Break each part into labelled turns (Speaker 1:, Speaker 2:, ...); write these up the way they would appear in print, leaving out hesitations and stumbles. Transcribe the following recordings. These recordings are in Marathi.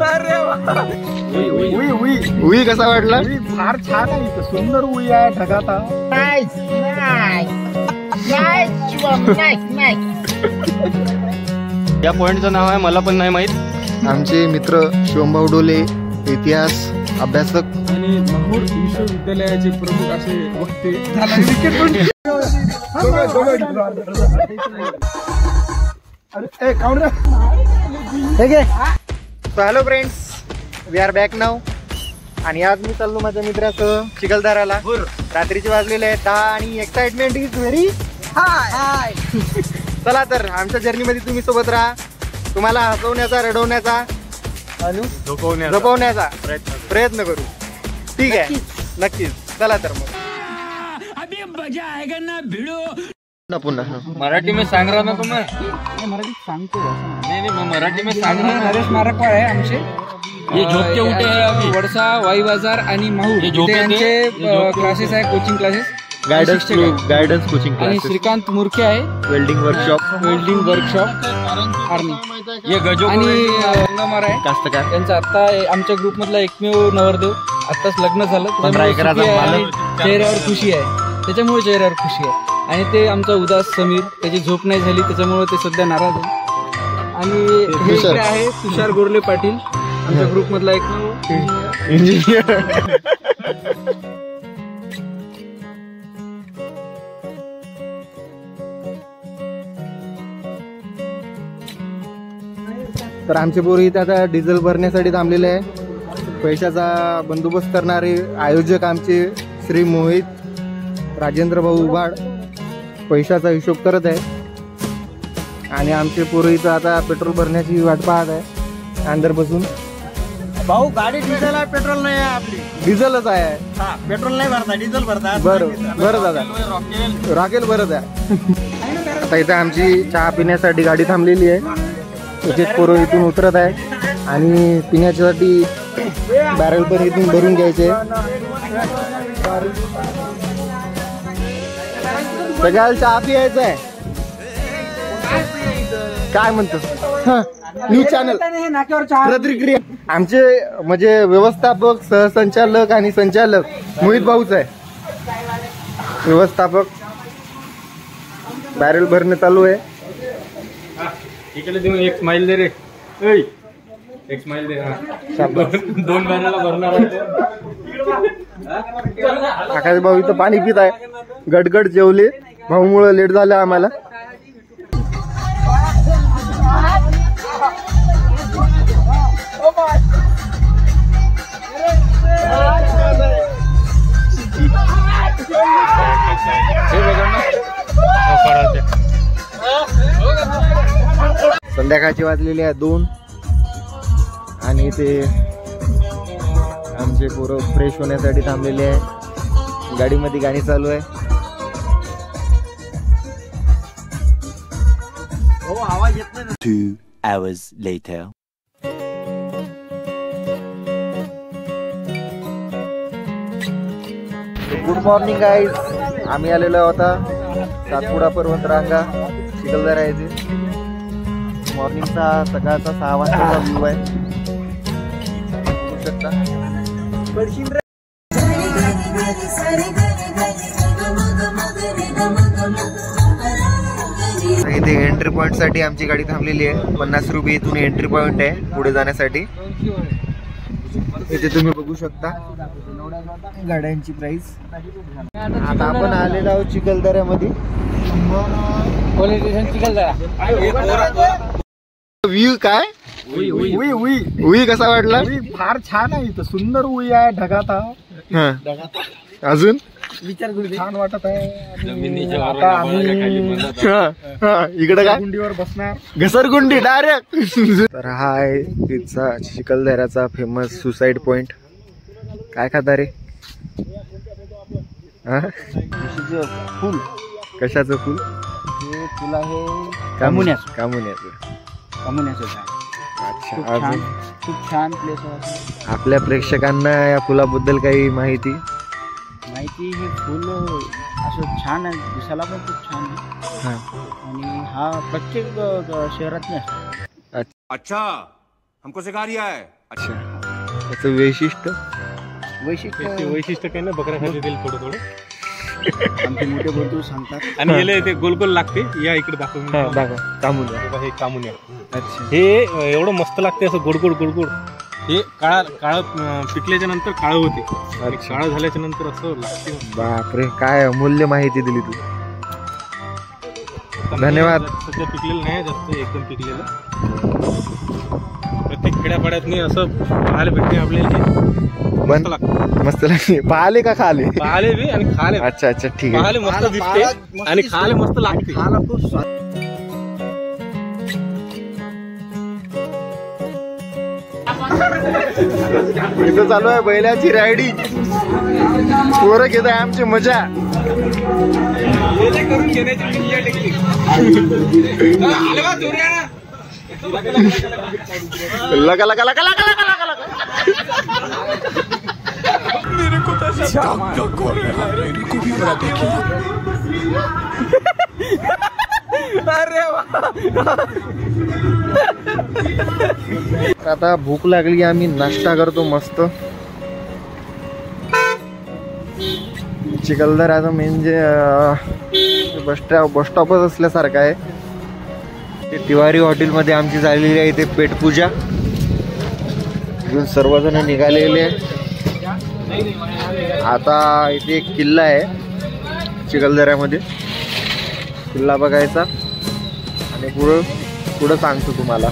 Speaker 1: अरे उई कसा वाटला?
Speaker 2: फार छान आहे, सुंदर उई आहे ढगात.
Speaker 1: या पॉइंटचं नाव आहे मला पण नाही माहित. आमचे मित्र शिवमभाऊ डोले, इतिहास अभ्यासक
Speaker 2: आणि माहूर विश्वविद्यालयाचे प्रमुख असे वक्ते.
Speaker 1: Hello friends, we are back now. आणि आज मी चाललो माझ्या मित्रासह चिखलदऱ्याला. रात्रीचे वाजलेले आहेत 10 आणि एक्साइटमेंट इज व्हेरी हाय. चला तर आमच्या जर्नी मध्ये तुम्ही सोबत राहा. तुम्हाला हसवण्याचा, रडवण्याचा आणि झोपवण्याचा प्रयत्न करू. ठीक आहे, नक्कीच. चला तर मग
Speaker 3: अभी मजा आएगा ना भिड़ो.
Speaker 1: पुन्हा
Speaker 4: मराठी में सांग रहा ना तुम्हें.
Speaker 2: मराठीत सांगतो.
Speaker 4: नहीं मैं मराठी में सांग रहा.
Speaker 2: नरेश मारकवाड आहे आमचे.
Speaker 4: ये झोपके उठे है अभी.
Speaker 2: वडसा, वाई बाजार आणि माहूर यांचे क्लासेस आहे, कोचिंग क्लासेस.
Speaker 1: गायडन्स कोचिंग
Speaker 2: आणि
Speaker 1: क्लासेस,
Speaker 2: श्रीकांत मुरके आहे,
Speaker 1: वेल्डिंग वर्कशॉप
Speaker 2: आर्मी.
Speaker 4: ये गजो
Speaker 2: आणि रंगमार आहे
Speaker 1: कास्तकार.
Speaker 2: त्यांचा आता आमच्या ग्रुप मधला एकमेव नवरदेव. आताच लग्न झालं,
Speaker 1: 15 एकराचा मालक.
Speaker 2: चेहऱ्यावर खुशी आहे, त्याच्यामुळे चेहऱ्यावर खुशी आहे. आणि ते आमचा उदास समीर, त्याची झोप नाही झाली त्याच्यामुळे ते सध्या नाराज आहे. आणि हे इकडे आहे तुषार गोरले पाटील, आमच्या ग्रुप मधला एकमेव
Speaker 1: इंजिनियर. तर आमचे पोरं इथे आता डिझेल भरण्यासाठी थांबलेले आहे. पैशाचा बंदोबस्त करणारे आयोजक आमचे श्री मोहित राजेंद्र भाऊ उभाड पैशाचा हिशोब करत आहे. आणि आमचे पोरं इथं आता पेट्रोल भरण्याची वाट पाहत आहे अंदर बसून.
Speaker 2: भाऊ गाडी डिझेल आहे, पेट्रोल नाही आहे. आपली
Speaker 1: डिझेलच आहे.
Speaker 2: पेट्रोल नाही भरता, डिझेल भरता.
Speaker 1: बरं बरं दादा, रॉकेल भरत आहे. आता इथं आमची चहा पिण्यासाठी गाडी थांबलेली आहे. एक पोरं इथून उतरत आहे आणि पिण्यासाठी बॅरल पण इथून भरून घ्यायचे. सगळ्याला चहा पियायचा आहे. काय म्हणतो न्यूज चॅनल प्रतिक्रिया. आमचे म्हणजे व्यवस्थापक, सहसंचालक आणि संचालक मोहित भाऊच आहे. व्यवस्थापक बॅरल भरणे चालू आहे.
Speaker 4: इकडे देऊन एक स्माइल दे रे. एक स्माइल दे. दोन बॅनरला भरणार आहे.
Speaker 1: आकाश भाऊ इथं पाणी पित आहे. गडगड जेवले, भाऊमुळे लेट झालं आम्हाला. संध्याकाळची वाजलेली आहे 2 आणि ते आमचे पोरं फ्रेश होण्यासाठी थांबलेले आहे. गाडीमध्ये गाणी चालू आहे.
Speaker 2: आवाज येत नाही.
Speaker 3: 2 hours later.
Speaker 1: Good morning guys. आम्ही आलेलो होता सातपुडा पर्वत रांगा चिखलदरा येथे. मॉर्निंगचा सकाळचा 6 वाजताचा व्ह्यू आहे, बघू शकता. इथे एंट्री पॉइंट साठी आमची गाडी थांबलेली आहे. 50 रुपये इथून एंट्री पॉइंट आहे पुढे जाण्यासाठी. इथे तुम्ही बघू शकता गाड्यांची प्राइस. आता आपण आलेलो आहोत चिखलदऱ्यामध्ये.
Speaker 2: Police station Chikhaldara.
Speaker 1: व्ह्यू काय? उई कसा वाटला?
Speaker 2: फार छान आहे, इथं सुंदर उई आहे ढगात.
Speaker 1: अजून
Speaker 2: विचार छान वाटत आहे.
Speaker 4: आता आम्ही
Speaker 1: इकडे काय
Speaker 2: गुंडीवर बसणार,
Speaker 1: घसरगुंडी डायरेक्ट. तर हा आहे तिथचा चिखलदऱ्याचा फेमस सुसाईड पॉइंट. काय खाता रे?
Speaker 2: फुल.
Speaker 1: कशाचं फुल?
Speaker 2: हे फुल आहे
Speaker 1: कामुन्याचं. अच्छा, अजून
Speaker 2: खूप छान प्लेस आहे.
Speaker 1: आपल्या प्रेक्षकांना या फुलाबद्दल काही माहिती?
Speaker 2: हे फुल असं छान आहे, दिसायला पण खूप छान आहे. आणि हा प्रत्येक शहरात नाही.
Speaker 5: अच्छा हमको सिखा रिया है अच्छा
Speaker 1: त्याचं वैशिष्ट्य
Speaker 4: वैशिष्ट्य काय ना बकऱ्या खाली दिल थोडं थोडं
Speaker 2: आमचे मोठे बंधू सांगतात.
Speaker 4: आणि याला ते गोल गोल लागते या इकडे दाखवून
Speaker 1: दाखव कामून
Speaker 4: हे कामून या
Speaker 2: अच्छा.
Speaker 4: हे एवढं मस्त लागते असं गोड गोड गोड गोड हे काळ पिकल्याच्या नंतर काळं होते आणि काळं झाल्याच्या नंतर असं लागते.
Speaker 1: बापरे काय अमूल्य माहिती दिली तू. धन्यवाद.
Speaker 4: सध्या पिकलेलं नाही जास्त एकदम पिकलेलं प्रत्येक खेड्यापाड्यात नाही असं पाहायला भेटते आपल्याला. मस्त लागतं
Speaker 1: मस्त लागली. पाहिले का खाले
Speaker 4: पाहायला बी आणि खाले.
Speaker 1: अच्छा अच्छा ठीक आहे.
Speaker 4: पाहायला मस्त दिसते आणि खायला मस्त लागते.
Speaker 2: खायला खूप स्वाद.
Speaker 1: इथं चालू आहे बैलाची रायडिंग. पोरं घेत आहे आमची मजा.
Speaker 4: करून घेण्याची
Speaker 1: लगा लगा लगा लगा लगा लगा लगा. आता भूक लागली आम्ही नाश्ता करतो मस्त. चिखलदराचं म्हणजे बस स्टॉपच असल्यासारखं आहे. ते तिवारी हॉटेलमध्ये आमची झालेली आहे इथे पेटपूजा. सर्वजण निघालेले. आता इथे एक किल्ला आहे चिखलदऱ्यामध्ये. किल्ला बघायचा आणि पुढं सांगतो तुम्हाला.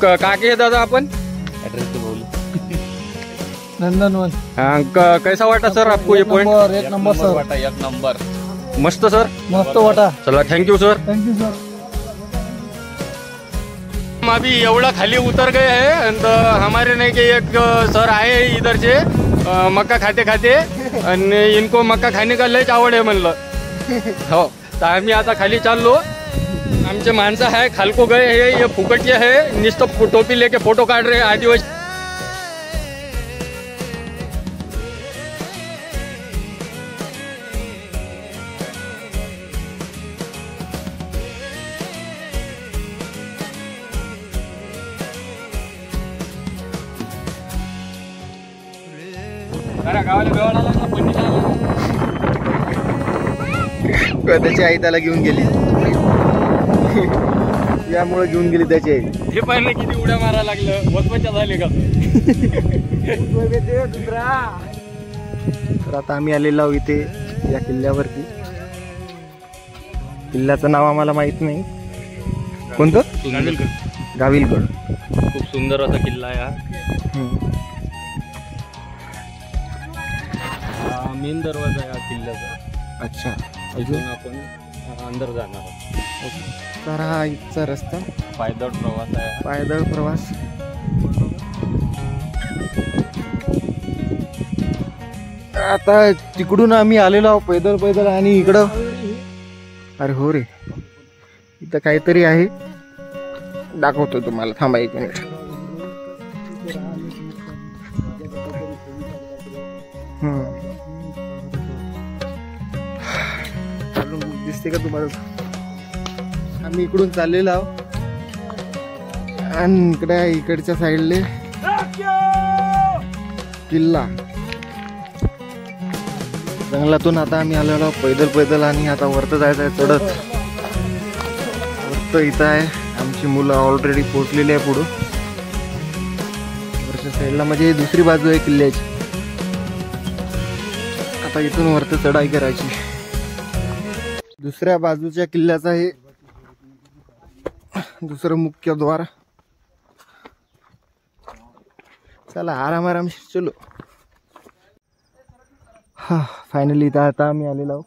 Speaker 4: काके दादा आपण
Speaker 2: नंदनवन.
Speaker 4: कैसा वाटा सर आपको ये पॉइंट?
Speaker 2: एक नंबर सर.
Speaker 4: एक नंबर मस्त सर.
Speaker 2: मस्त वाटा.
Speaker 4: चला थँक्यू सर.
Speaker 2: Thank you sir.
Speaker 4: हम अभी एवढा खाली उतर गए हैं and हमारे नहीं के एक सर आए इधर से मक्का खाते खाते आणि इनको मक्का खाने का लयच आवड आहे म्हणलं. हो तर आम्ही आता खाली चाललो. आमचे माणसं आहे खालको गए हे ये फुकटचे आहे नुसतं टोपी लेके फोटो काढ रहे आदिवासी.
Speaker 1: त्याची आई त्याला घेऊन गेली. यामुळे घेऊन गेली त्याची आई.
Speaker 4: हे पाहिलं किती उड्या मारा लागलं वचवच्या झाले का.
Speaker 1: तर आता आम्ही आलेलो आहोत इथे या किल्ल्यावरती. किल्ल्याचं नाव आम्हाला माहित नाही. कोणतं? गाविलगड.
Speaker 4: खूप सुंदर असा किल्ला आहे हा. मेन दरवाजा आहे हा किल्ल्याचा.
Speaker 1: अच्छा.
Speaker 4: अजून आपण अंदर जाणार आहोत.
Speaker 1: तर हा इथचा रस्ता.
Speaker 4: पायदळ प्रवास आहे.
Speaker 1: पायदळ प्रवास. आता तिकडून आम्ही आलेलो आहोत पैदल पैदल आणि इकडं. अरे हो रे इथं काहीतरी आहे दाखवतो तुम्हाला. थांबा एक मिनिट. दिसते का तुम्हाला? आम्ही इकडून चाललेलो आहोत आणि इकडच्या साईडले किल्ला. जंगलातून आता आम्ही आलेलो आहोत पैदल पैदल आणि आता वरतं जायचं आहे चढत. वरतं इथं आहे. आमची मुलं ऑलरेडी पोहोचलेली आहे पुढं. वरच्या साईडला म्हणजे दुसरी बाजू आहे किल्ल्याची. आता इथून वरती चढाई करायची. दुसऱ्या बाजूच्या किल्ल्याचा हे दुसरं मुख्य द्वार. चला आराम आराम चलो. हा फायनली इथं आता आम्ही आलेलो आहोत.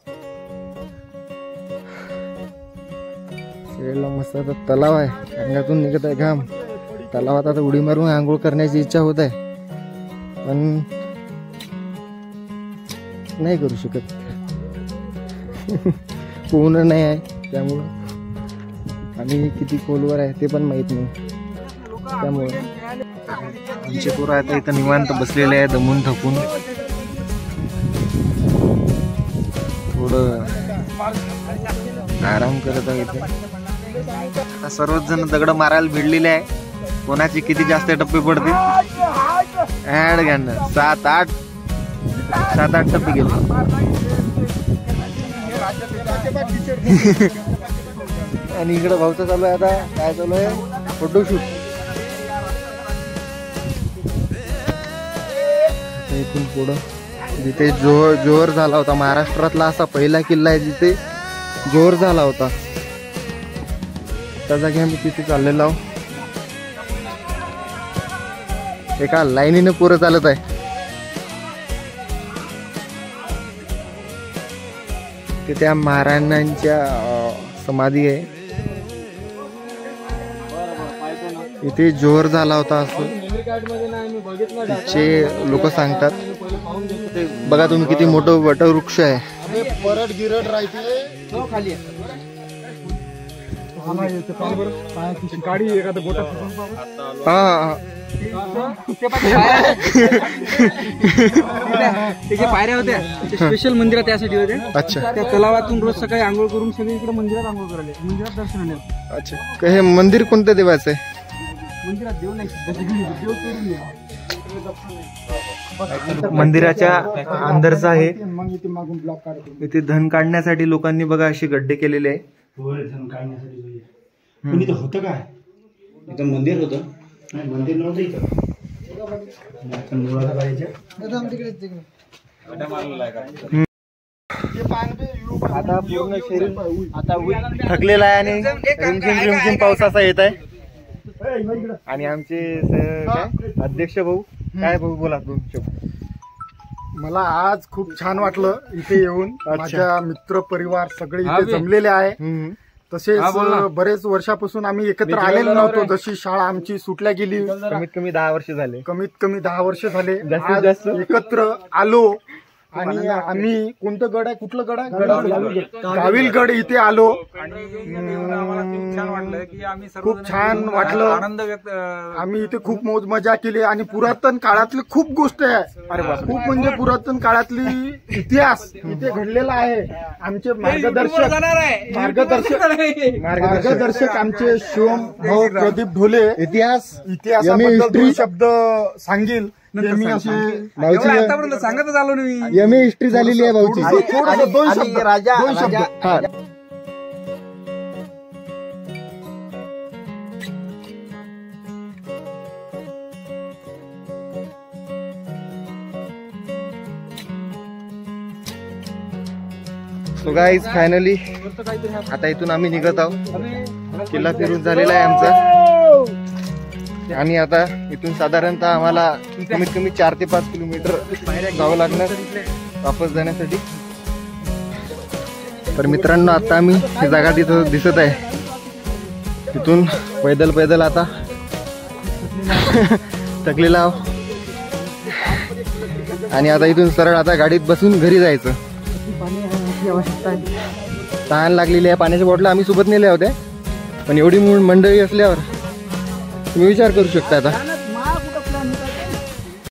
Speaker 1: मस्त आता तलाव आहे. अंगातून निघत आहे घाम. तलावात आता उडी मारून आंघोळ करण्याची इच्छा होत आहे पण नाही करू शकत. पूर्ण नाही आहे त्यामुळं. आम्ही किती खोलवर आहे ते पण माहित नाही. त्यामुळे आमचे पोरं आता इथं निवांत बसलेले आहे दमून थकून. थोडं आराम करत आहे इथे. सर्वच जण दगड मारायला भिडलेले आहे. कोणाचे किती जास्त टप्पे पडतील. ऍड घ्यानं 7-8 टप्पे गेले. आणि इकडे भाऊचं चालू आहे. आता काय चालू आहे? फोटोशूट. इथून पुढं जिथे जोर झाला होता, महाराष्ट्रातला असा पहिला किल्ला आहे जिथे जोर झाला होता, त्या जागी आम्ही तिथे चाललेलो आहोत. एका लाईनीने पुरं चालत आहे. तिथे त्या महाराजांच्या समाधी आहे. इथे जोर झाला होता असं तिथे लोक सांगतात. बघा तुम्ही किती मोठं वटवृक्ष आहे.
Speaker 6: परत गिरट राहते
Speaker 2: खाली पायऱ्या होत्या स्पेशल मंदिरात त्यासाठी होत्या.
Speaker 1: अच्छा.
Speaker 2: त्या तलावातून रोज सकाळी आंघोळ करून सगळे इकडे मंदिरात आंघोळ करायला, मंदिरात दर्शन आले.
Speaker 1: अच्छा. हे मंदिर कोणत्या देवाचं आहे?
Speaker 2: मंदिरात देव नाही, देव करून
Speaker 1: मंदिराच्या अंदरचं आहे. इथे धन काढण्यासाठी लोकांनी बघा असे गड्डे केलेले आहे.
Speaker 6: धन काढण्यासाठी होतं काय? इथं मंदिर होतं? नाही, मंदिर नव्हतं इथं.
Speaker 1: आता पूर्ण शरीर आता थकलेला आहे आणि रिमझिम पाऊस असा येत आहे. आणि आमचे काय अध्यक्ष भाऊ, काय भाऊ बोला दोन शब्द.
Speaker 6: मला आज खूप छान वाटलं इथे येऊन. माझ्या मित्र परिवार सगळे इथे जमलेले आहे. तसेच बरेच वर्षापासून आम्ही एकत्र आलेलो नव्हतो. जशी शाळा आमची सुटल्या गेली,
Speaker 1: कमीत कमी 10 वर्ष झाले.
Speaker 6: कमीत कमी 10 वर्ष झाले
Speaker 1: जास्तीत जास्त
Speaker 6: एकत्र आलो. आणि आम्ही कोणतं गड आहे, कुठलं गड आहे? गाविलगड इथे आलो. खूप छान वाटलं.
Speaker 2: आनंद व्यक्त.
Speaker 6: आम्ही इथे खूप मौज मजा केली आणि पुरातन काळातली खूप गोष्ट आहे. खूप म्हणजे पुरातन काळातली इतिहास इथे घडलेला आहे. आमचे मार्गदर्शक आमचे शिवम भाऊ प्रदीप ढोले इतिहासाबद्दल शब्द सांगेल.
Speaker 2: आतापर्यंत सांगतच आलो नाही.
Speaker 1: एम ए हिस्ट्री झालेली आहे भाऊची.
Speaker 6: दोन शब्द.
Speaker 1: हा. सो गाईज फायनली आता इथून आम्ही निघत आहोत. किल्ला फिरून झालेला आहे आमचा. आणि आता इथून साधारणतः आम्हाला कमीत कमी 4 ते 5 किलोमीटर जावं लागणार वापस जाण्यासाठी. तर मित्रांनो, आता आम्ही ही जागा तिथं दिसत आहे. तिथून पैदल आता थकलेला आहोत. आणि आता इथून सरळ आता गाडीत बसून घरी जायचं. तहान लागलेली आहे. पाण्याच्या बॉटल आम्ही सोबत नेल्या होत्या, पण एवढी मंडळी असल्यावर तुम्ही विचार करू शकता आता